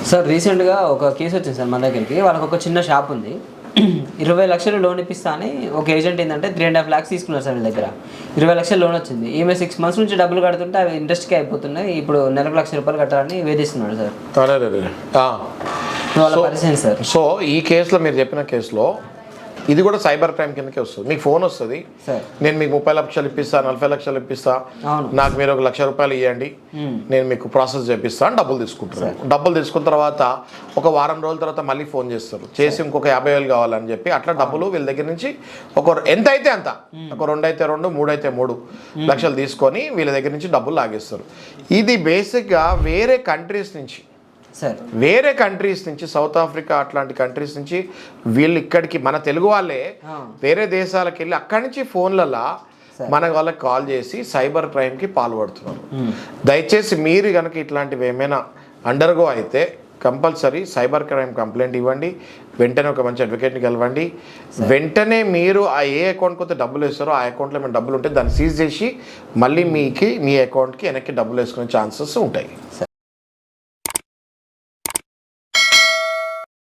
Sir రీసెంట్గా ఒక case వచ్చింది సార్ మన దగ్గరికి. వాళ్ళకి ఒక చిన్న షాప్ ఉంది. 20 లక్షలు లోన్ ఇప్పిస్తా అని ఒక ఏజెంట్ ఏంటంటే 3.5 lakhs తీసుకున్నారు సార్ వీళ్ళ దగ్గర. 20 లక్షలు లోన్ వచ్చింది. ఈమె 6 months నుంచి డబ్బులు కడుతుంటే అవి ఇంట్రెస్ట్కి అయిపోతున్నాయి. ఇప్పుడు నెలకు ₹1,00,000 కట్టాలని వేధిస్తున్నాడు సార్. వాళ్ళ పరిస్థితి సార్. సో ఈ కేసులో మీరు చెప్పిన కేసులో ఇది కూడా సైబర్ క్రైమ్ కిందకే వస్తుంది. మీకు ఫోన్ వస్తుంది, నేను మీకు 30 లక్షలు ఇప్పిస్తా, 40 లక్షలు ఇప్పిస్తా, నాకు మీరు ఒక ₹1,00,000 ఇవ్వండి, నేను మీకు ప్రాసెస్ చేపిస్తా అని డబ్బులు తీసుకుంటారు. డబ్బులు తీసుకున్న తర్వాత ఒక వారం రోజుల తర్వాత మళ్ళీ ఫోన్ చేస్తారు, చేసి ఇంకొక 50,000 కావాలని చెప్పి అట్లా డబ్బులు వీళ్ళ దగ్గర నుంచి ఎంత అయితే అంత, ఒక 2 అయితే 2, 3 అయితే 3 లక్షలు తీసుకొని వీళ్ళ దగ్గర నుంచి డబ్బులు లాగేస్తారు. ఇది బేసిక్గా వేరే కంట్రీస్ నుంచి సౌత్ ఆఫ్రికా అట్లాంటి కంట్రీస్ నుంచి వీళ్ళు ఇక్కడికి, మన తెలుగు వాళ్ళే వేరే దేశాలకు వెళ్ళి అక్కడి నుంచి ఫోన్లలో మన వాళ్ళకి కాల్ చేసి సైబర్ క్రైమ్కి పాల్పడుతున్నారు. దయచేసి మీరు కనుక ఇట్లాంటివి ఏమైనా అండర్గో అయితే కంపల్సరీ సైబర్ క్రైమ్ కంప్లైంట్ ఇవ్వండి. వెంటనే ఒక మంచి అడ్వకేట్ని కలవండి. వెంటనే మీరు ఆ ఏ అకౌంట్కి అయితే డబ్బులు వేస్తారో ఆ అకౌంట్లో మేము డబ్బులు ఉంటే దాన్ని సీజ్ చేసి మళ్ళీ మీ అకౌంట్కి వెనక్కి డబ్బులు వేసుకునే ఛాన్సెస్ ఉంటాయి.